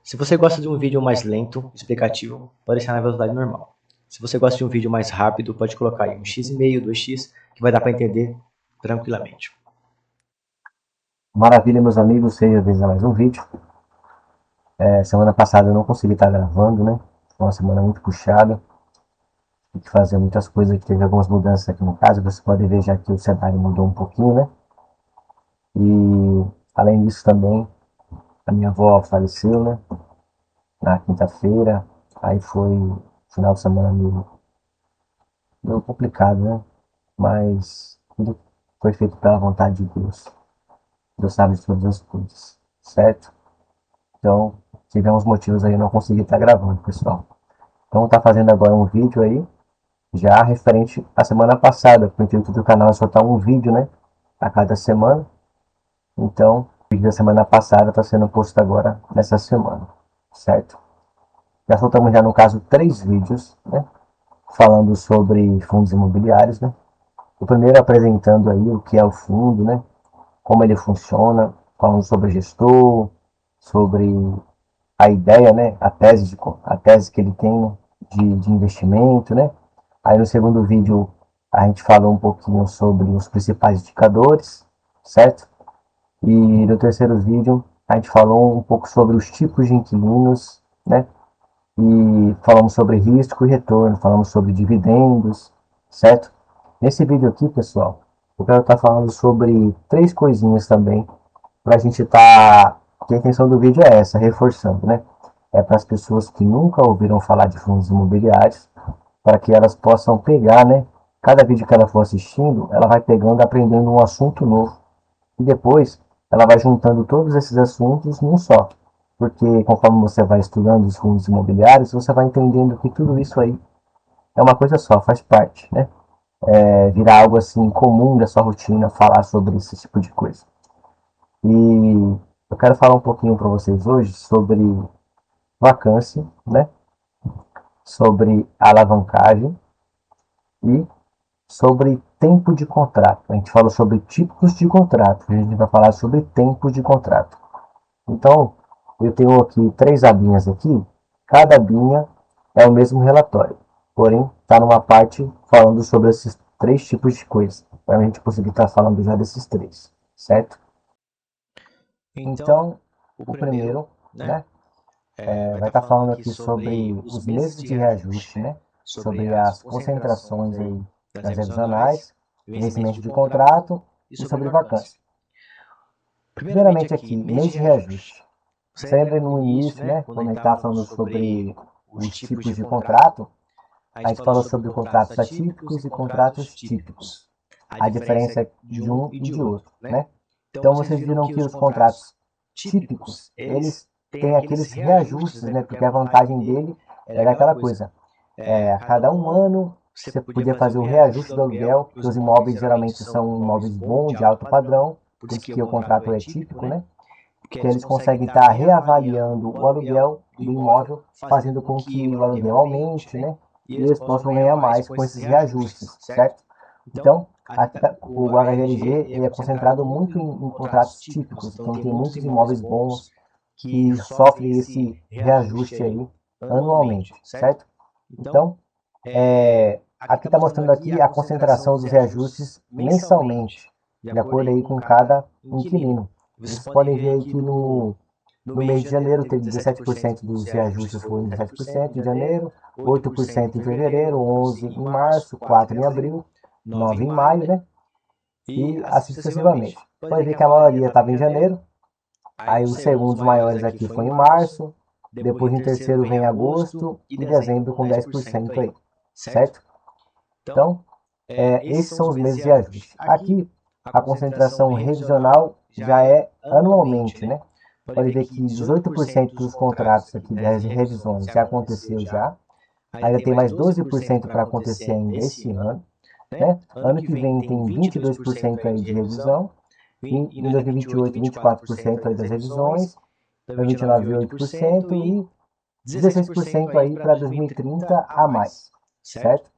Se você gosta de um vídeo mais lento, explicativo, pode deixar na velocidade normal. Se você gosta de um vídeo mais rápido, pode colocar aí 1,5x, 2x, que vai dar para entender tranquilamente. Maravilha, meus amigos, sejam bem-vindos a mais um vídeo. Semana passada eu não consegui estar gravando, né? Foi uma semana muito puxada. Tive que fazer muitas coisas, que teve algumas mudanças aqui no caso. Você pode ver já que o cenário mudou um pouquinho, né? E além disso também, a minha avó faleceu, né? Na quinta-feira. Aí foi final de semana meio complicado, né? Mas tudo foi feito pela vontade de Deus. Deus sabe de todas as coisas, certo? Então, tivemos motivos aí, eu não consegui estar gravando, pessoal. Então, tá fazendo agora um vídeo aí, já referente à semana passada, porque o intuito do canal é soltar um vídeo, né, a cada semana. Então, o vídeo da semana passada está sendo posto agora nessa semana, certo? Já soltamos já, no caso, 3 vídeos, né, falando sobre fundos imobiliários, né. O primeiro apresentando aí o que é o fundo, né, como ele funciona, falando sobre gestor, sobre a ideia, né, a tese que ele tem de investimento, né. Aí no segundo vídeo a gente falou um pouquinho sobre os principais indicadores, certo? E no terceiro vídeo a gente falou um pouco sobre os tipos de inquilinos, né? E falamos sobre risco e retorno, falamos sobre dividendos, certo? Nesse vídeo aqui, pessoal, eu quero estar falando sobre 3 coisinhas também, para a gente estar. Que a intenção do vídeo é essa, reforçando, né? É para as pessoas que nunca ouviram falar de fundos imobiliários, para que elas possam pegar, né? Cada vídeo que ela for assistindo, ela vai pegando, aprendendo um assunto novo. E depois, ela vai juntando todos esses assuntos num só. Porque conforme você vai estudando os fundos imobiliários, você vai entendendo que tudo isso aí é uma coisa só, faz parte, né? Virar algo assim comum da sua rotina, falar sobre esse tipo de coisa. E eu quero falar um pouquinho para vocês hoje sobre vacância, né? Sobre alavancagem e sobre tempo de contrato. A gente falou sobre tipos de contrato, a gente vai falar sobre tempo de contrato. Então, eu tenho aqui 3 abinhas aqui, cada abinha é o mesmo relatório, porém está numa parte falando sobre esses 3 tipos de coisa, para a gente conseguir estar falando já desses 3, certo? Então, o primeiro, né, vai estar falando aqui sobre os meses de reajuste, né, sobre as concentrações aí das revisionais, vencimento de contrato e sobre vacância. Primeiramente aqui, mês de reajuste. Você lembra no início, né, quando a gente estava falando sobre os tipos de contrato, a gente falou sobre contratos atípicos e contratos típicos. A diferença de um e de outro, né? Então vocês viram que os contratos típicos, eles têm aqueles reajustes, né? Porque a vantagem dele era aquela coisa, a cada um ano você podia fazer o reajuste do aluguel, porque os imóveis geralmente são imóveis bons, de alto padrão, por isso que o contrato é típico, né? Que eles conseguem estar reavaliando o aluguel do imóvel, fazendo com que o aluguel aumente, né? E eles possam ganhar mais com esses reajustes, certo? Então, o HGLG ele é concentrado muito em contratos típicos, então tem muitos imóveis bons que sofrem esse reajuste aí anualmente, certo? Então, aqui está mostrando aqui a concentração dos reajustes mensalmente, de acordo aí com cada inquilino. Vocês podem ver aí que no mês de janeiro teve 17% dos reajustes, foram 17% em janeiro, 8% em fevereiro, 11% em março, 4% em abril, 9% em maio, né? E assim sucessivamente. Pode ver que a maioria estava em janeiro, aí os segundos maiores aqui foi em março, depois em terceiro vem agosto e dezembro com 10% aí, certo? Então, esses são os meses de ajuste. Aqui, a concentração revisional já é anualmente, né? Pode ver que 18% dos contratos aqui das revisões já aconteceu já. Ainda tem mais 12% para acontecer ainda esse ano, né? Ano que vem tem 22% aí de revisão. Em 2028, 24% aí das revisões. 2029, 8% e 16% aí para 2030 a mais, certo?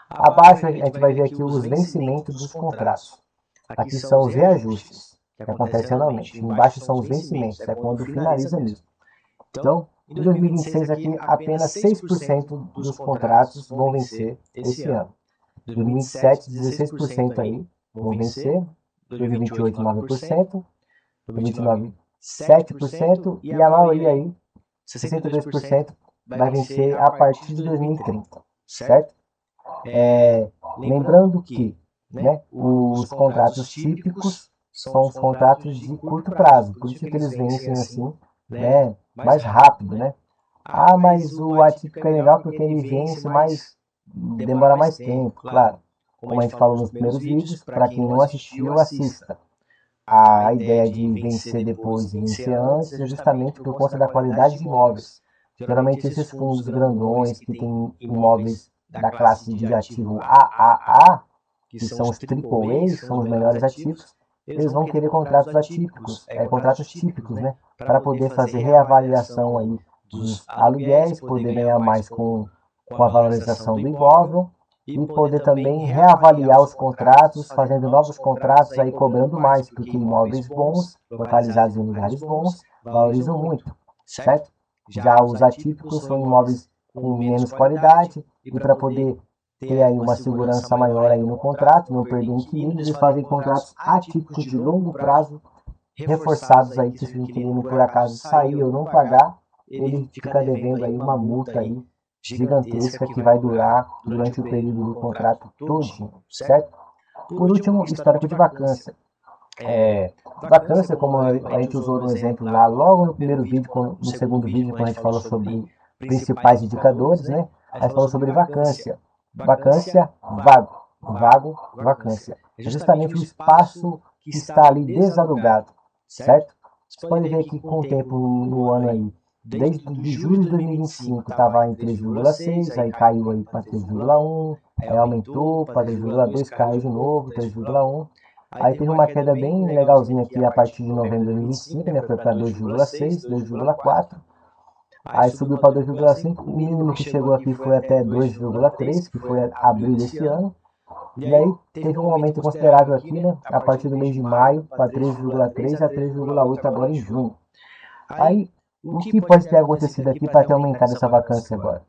Abaixo a gente vai ver aqui os vencimentos dos contratos. Aqui são os reajustes, que acontecem anualmente. Embaixo são os vencimentos, é quando finaliza mesmo. Então, em 2026 aqui, apenas 6% dos contratos vão vencer esse ano. 2027, 16% aí vão vencer. 2028, 9%. 2029, 7%. E a maioria aí, 62%, vai vencer a partir de 2030, certo? Lembrando que, né, os contratos típicos são os contratos de curto prazo, por isso que eles vencem assim, né, mais rápido, né? Ah, mas o atípico é legal porque ele vence mais, demora mais tempo, claro. Como a gente falou nos primeiros vídeos, para quem não assistiu, assista. A ideia de vencer depois e vencer antes é justamente por conta da qualidade de imóveis. Geralmente esses fundos grandões que têm imóveis da classe de ativo AAA, que são os AAA, são os melhores ativos, eles vão querer contratos atípicos, contratos típicos, né? Para poder fazer reavaliação aí dos aluguéis, poder ganhar mais com a valorização do imóvel e poder também reavaliar os contratos, fazendo novos contratos, aí cobrando mais, porque imóveis bons, localizados em lugares bons, valorizam muito, certo? Já os atípicos são imóveis com menos qualidade e para poder ter aí uma segurança maior aí no contrato, não perder inquilinos, eles fazem contratos atípicos de longo prazo, reforçados aí que se o inquilino por acaso sair ou não pagar, ele fica devendo aí uma multa aí gigantesca que vai durar durante o período do contrato todinho, certo? Por último, histórico de vacância. Vacância, como a gente usou no exemplo lá, logo no primeiro vídeo, no segundo vídeo, quando a gente falou sobre principais indicadores, né? A gente falou sobre vacância. Vacância, vago. Vago, vacância. É justamente o espaço que está ali desalugado, certo? Você pode ver que com o tempo no ano aí, desde julho de 2025 estava em 3,6, aí caiu aí para 3,1, aí aumentou para 3,2, caiu de novo, 3,1. Aí teve uma queda bem legalzinha aqui a partir de novembro de 2025, né? Foi para 2,6, 2,4. Aí subiu para 2,5. O mínimo que chegou aqui foi até 2,3, que foi abril desse ano. E aí teve um aumento considerável aqui, né? A partir do mês de maio, para 3,3 a 3,8 agora em junho. Aí, o que pode ter acontecido aqui para ter aumentado essa vacância agora?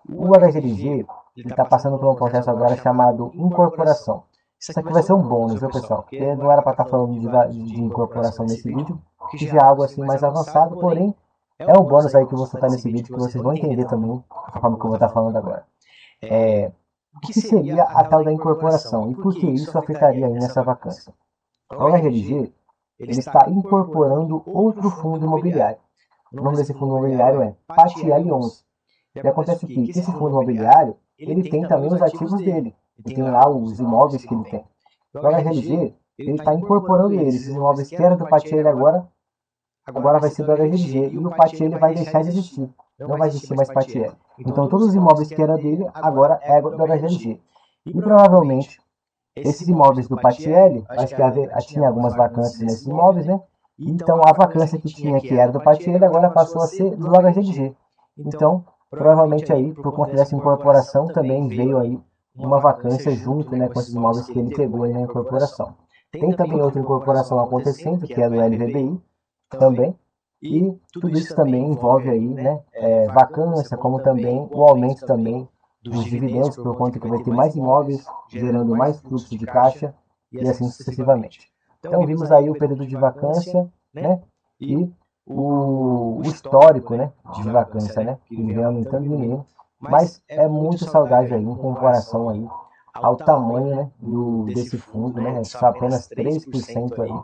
O HGLG está passando por um processo agora chamado incorporação. Isso aqui vai ser um bônus, viu, pessoal? Porque não era para estar falando de incorporação nesse vídeo, que já é algo assim mais avançado, porém, é um bônus aí que eu vou soltar nesse vídeo que vocês vão entender também, a forma que eu vou estar falando agora. O que seria a tal da incorporação e por que isso afetaria aí nessa vacância? O HGLG ele está incorporando outro fundo imobiliário. O nome desse fundo imobiliário é PATL 11. E acontece o quê? Que esse fundo imobiliário ele tem também os ativos dele. Ele tem lá os imóveis que ele tem. O HGLG ele está incorporando eles. Esses imóveis que eram do PATL agora vai ser do HGLG. E o PATL vai deixar de existir. Não vai existir mais PATL. Então todos os imóveis que eram dele agora é do HGLG. E provavelmente esses imóveis do PATL, acho que tinha algumas vacâncias nesses imóveis, né? Então a vacância que tinha que era do PATL agora passou a ser do HGLG. Então, provavelmente aí, por conta dessa incorporação, também veio aí uma vacância junto, né, com esses imóveis que ele pegou aí na incorporação. Tem também outra incorporação acontecendo, que é do LVBI também. E tudo isso também envolve aí, né, vacância, como também o aumento também dos dividendos, por conta que vai ter mais imóveis, gerando mais fluxo de caixa e assim sucessivamente. Então vimos aí o período de vacância, né, e o histórico, né, de vacância, né, que vem aumentando de meio, mas é muito saudável aí em comparação aí ao tamanho, né, desse fundo, né, é só apenas 3% aí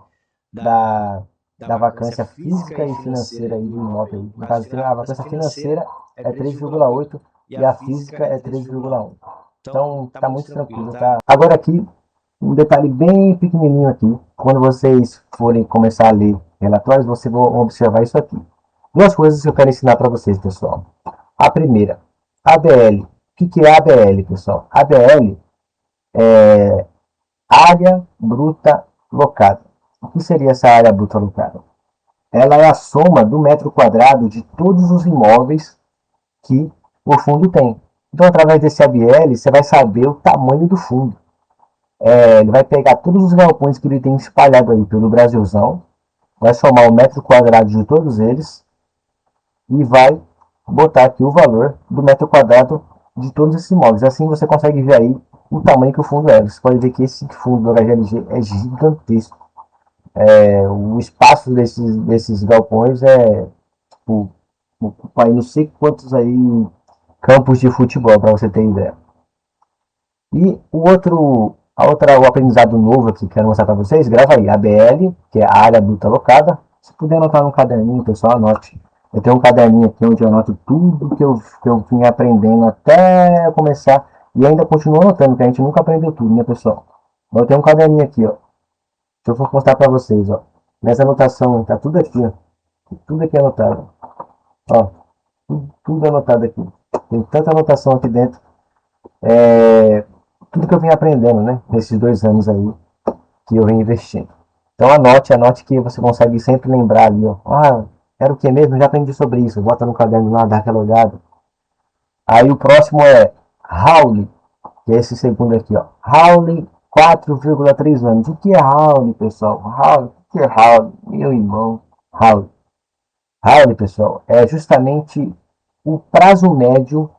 da vacância física e financeira aí do imóvel. Aí. No caso, a vacância financeira é 3,8 e a física é 3,1. Então tá muito tranquilo, tá? Agora aqui, um detalhe bem pequenininho aqui. Quando vocês forem começar a ler relatórios, vocês vão observar isso aqui. Duas coisas que eu quero ensinar para vocês, pessoal. A primeira, ABL. O que é ABL, pessoal? ABL é área bruta locada. O que seria essa área bruta locada? Ela é a soma do metro quadrado de todos os imóveis que o fundo tem. Então, através desse ABL, você vai saber o tamanho do fundo. Ele vai pegar todos os galpões que ele tem espalhado aí pelo Brasilzão, vai somar o metro quadrado de todos eles, e vai botar aqui o valor do metro quadrado de todos esses imóveis. Assim você consegue ver aí o tamanho que o fundo é. Você pode ver que esse fundo do HGLG é gigantesco. O espaço desses galpões é tipo, ocupa aí não sei quantos aí campos de futebol, para você ter ideia. E o aprendizado novo aqui que quero mostrar para vocês, grava aí, ABL, que é a área bruta alocada. Se puder anotar no caderninho, pessoal, anote. Eu tenho um caderninho aqui onde eu anoto tudo que eu vim aprendendo até começar. E ainda continuo anotando, que a gente nunca aprendeu tudo, né, pessoal? Então, eu tenho um caderninho aqui, ó. Deixa eu mostrar para vocês, ó. Nessa anotação, tá tudo aqui, ó. Tudo aqui anotado. Ó, tudo anotado aqui. Tem tanta anotação aqui dentro. Tudo que eu vim aprendendo, né? Nesses 2 anos aí que eu venho investindo. Então anote que você consegue sempre lembrar ali, ó. Ah, era o que mesmo? Já aprendi sobre isso. Bota no caderno lá, dá aquela olhada. Aí o próximo é Howley, que é esse segundo aqui, ó. Howley, 4,3 anos. O que é Howley, pessoal? Howley, o que é Howley? Meu irmão, Howley. Howley, pessoal, é justamente o prazo médio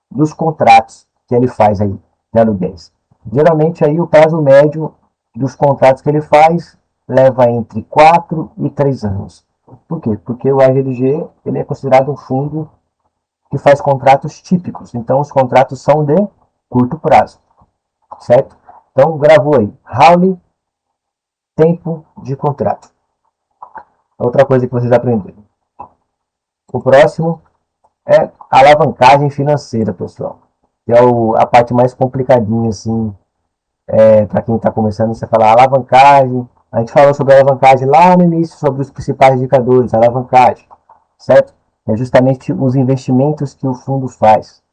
dos contratos que ele faz aí de aluguéis. Geralmente aí o prazo médio dos contratos que ele faz leva entre 4 e 3 anos. Por quê? Porque o RLG ele é considerado um fundo que faz contratos típicos. Então os contratos são de curto prazo, certo? Então gravou aí, Howley, tempo de contrato. Outra coisa que vocês aprenderam. O próximo é alavancagem financeira, pessoal. Que é a parte mais complicadinha, assim, para quem está começando. Você fala alavancagem. A gente falou sobre alavancagem lá no início, sobre os principais indicadores, alavancagem, certo? É justamente os investimentos que o fundo faz.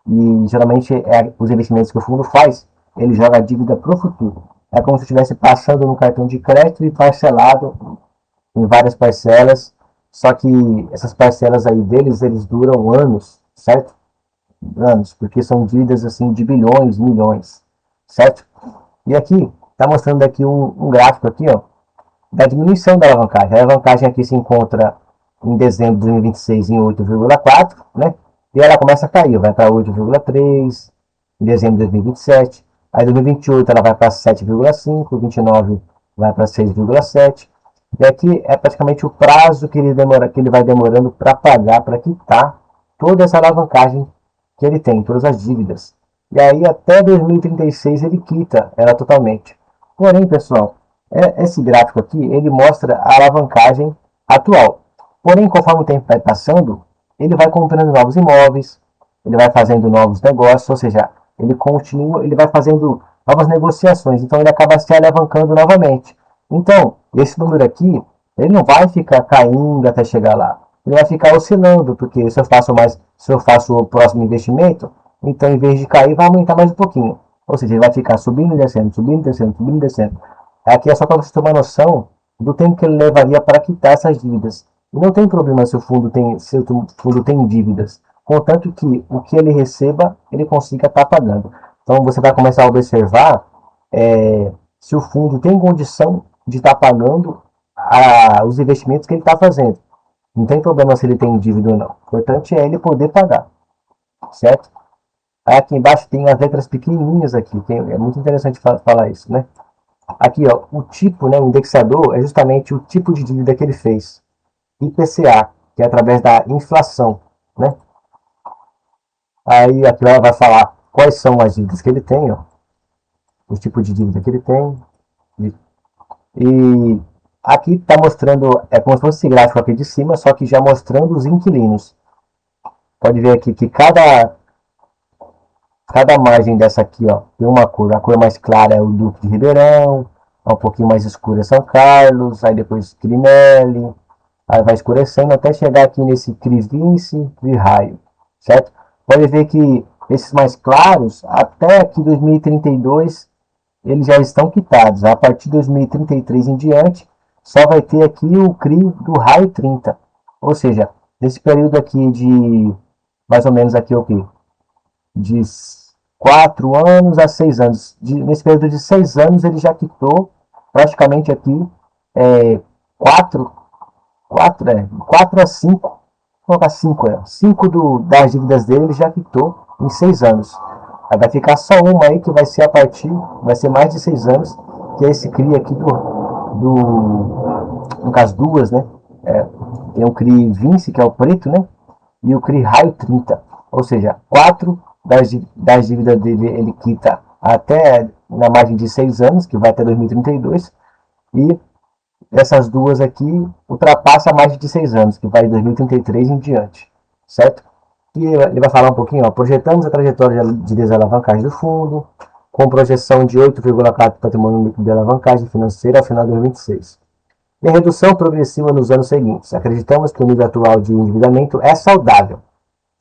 E geralmente os investimentos que o fundo faz, ele joga a dívida para o futuro. É como se estivesse passando no cartão de crédito e parcelado em várias parcelas. Só que essas parcelas aí deles, eles duram anos, certo? Anos, porque são dívidas assim de bilhões, milhões, certo? E aqui, está mostrando aqui um gráfico aqui, ó, da diminuição da alavancagem. A alavancagem aqui se encontra em dezembro de 2026 em 8,4, né? E ela começa a cair, vai para 8,3 em dezembro de 2027. Aí em 2028 ela vai para 7,5, 29 vai para 6,7. E aqui é praticamente o prazo que ele vai demorando para pagar, para quitar toda essa alavancagem que ele tem, todas as dívidas. E aí até 2036 ele quita ela totalmente. Porém, pessoal, esse gráfico aqui, ele mostra a alavancagem atual. Porém, conforme o tempo vai passando, ele vai comprando novos imóveis, ele vai fazendo novos negócios, ou seja, ele vai fazendo novas negociações, então ele acaba se alavancando novamente. Então, esse número aqui, ele não vai ficar caindo até chegar lá. Ele vai ficar oscilando, porque se eu faço o próximo investimento, então em vez de cair, vai aumentar mais um pouquinho. Ou seja, ele vai ficar subindo e descendo, subindo e descendo, subindo e descendo. Aqui é só para você ter uma noção do tempo que ele levaria para quitar essas dívidas. E não tem problema se o fundo tem dívidas, contanto que o que ele receba, ele consiga estar pagando. Então você vai começar a observar se o fundo tem condição de estar pagando os investimentos que ele está fazendo. Não tem problema se ele tem dívida ou não. O importante é ele poder pagar, certo? Aí aqui embaixo tem as letras pequenininhas aqui, é muito interessante falar isso, né? Aqui, ó, o tipo, né, o indexador é justamente o tipo de dívida que ele fez. IPCA, que é através da inflação, né? Aí aqui ela vai falar quais são as dívidas que ele tem, ó, o tipo de dívida que ele tem. E aqui está mostrando, é como se fosse esse gráfico aqui de cima, só que já mostrando os inquilinos. Pode ver aqui que cada margem dessa aqui, ó, tem uma cor. A cor mais clara é o Duque de Ribeirão, um pouquinho mais escura é São Carlos, aí depois Crimelli, aí vai escurecendo até chegar aqui nesse Crivince, Raio, certo? Pode ver que esses mais claros, até aqui 2032, eles já estão quitados. A partir de 2033 em diante, só vai ter aqui o CRI do Raio 30. Ou seja, nesse período aqui de, mais ou menos aqui o quê? De 4 anos a 6 anos. Nesse período de 6 anos, ele já quitou praticamente aqui 4 a 5. colocar 5 anos. 5 das dívidas dele ele já quitou em 6 anos. Aí vai ficar só uma aí que vai ser vai ser mais de 6 anos, que é esse CRI aqui no caso duas, né? Tem o CRI Vinci, que é o preto, né? E o CRI Raio 30. Ou seja, 4 das dívidas dele ele quita até na margem de 6 anos, que vai até 2032. E essas duas aqui ultrapassa mais de 6 anos, que vai de 2033 em diante, certo? E ele vai falar um pouquinho, ó, projetamos a trajetória de desalavancagem do fundo, com projeção de 8,4 patrimônio líquido de alavancagem financeira ao final de 2026. E a redução progressiva nos anos seguintes. Acreditamos que o nível atual de endividamento é saudável,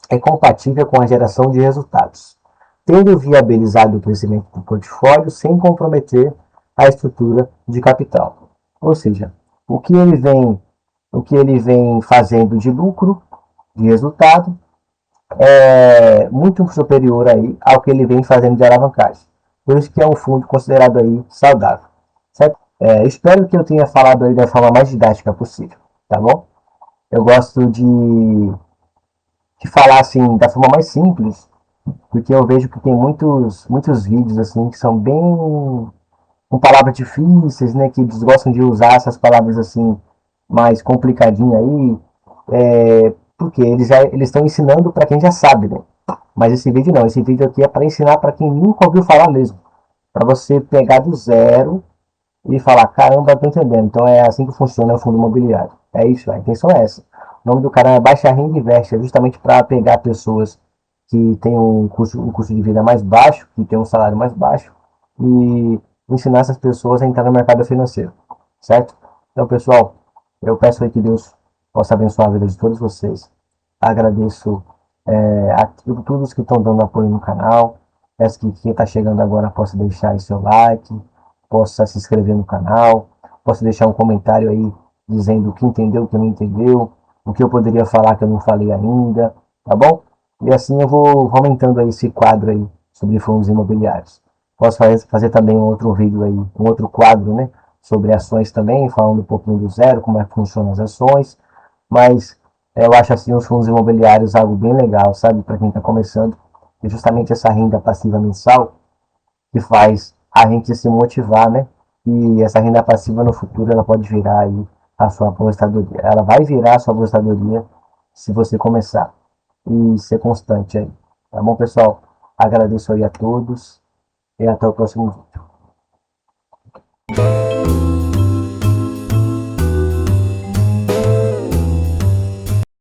é compatível com a geração de resultados, tendo viabilizado o crescimento do portfólio sem comprometer a estrutura de capital. Ou seja, o que ele vem fazendo de lucro, de resultado, é muito superior aí ao que ele vem fazendo de alavancagem. Por isso que é um fundo considerado aí saudável, certo? Espero que eu tenha falado aí da forma mais didática possível, tá bom? Eu gosto de falar assim da forma mais simples, porque eu vejo que tem muitos vídeos assim que são bem com palavras difíceis, né? Que eles gostam de usar essas palavras assim mais complicadinhas aí, porque eles estão ensinando para quem já sabe, né? Mas esse vídeo não, esse vídeo aqui é para ensinar para quem nunca ouviu falar mesmo, para você pegar do zero e falar, caramba, tô entendendo. Então é assim que funciona o fundo imobiliário. É isso, a intenção é essa. O nome do canal é Baixa Renda Investe, é justamente para pegar pessoas que têm um custo de vida mais baixo, que têm um salário mais baixo, e ensinar essas pessoas a entrar no mercado financeiro, certo? Então, pessoal, eu peço aí que Deus possa abençoar a vida de todos vocês. Agradeço a todos que estão dando apoio no canal. Peço que quem está chegando agora possa deixar aí seu like, possa se inscrever no canal, possa deixar um comentário aí dizendo o que entendeu, o que não entendeu, o que eu poderia falar que eu não falei ainda, tá bom? E assim eu vou aumentando aí esse quadro aí sobre fundos imobiliários. Posso fazer também um outro vídeo aí, um outro quadro, né, sobre ações também, falando um pouquinho do zero, como é que funcionam as ações, mas eu acho assim os fundos imobiliários algo bem legal, sabe, para quem está começando, e justamente essa renda passiva mensal que faz a gente se motivar, né, e essa renda passiva no futuro ela pode virar aí a sua aposentadoria, ela vai virar a sua aposentadoria se você começar e ser constante aí, tá bom, pessoal? Agradeço aí a todos e até o próximo vídeo.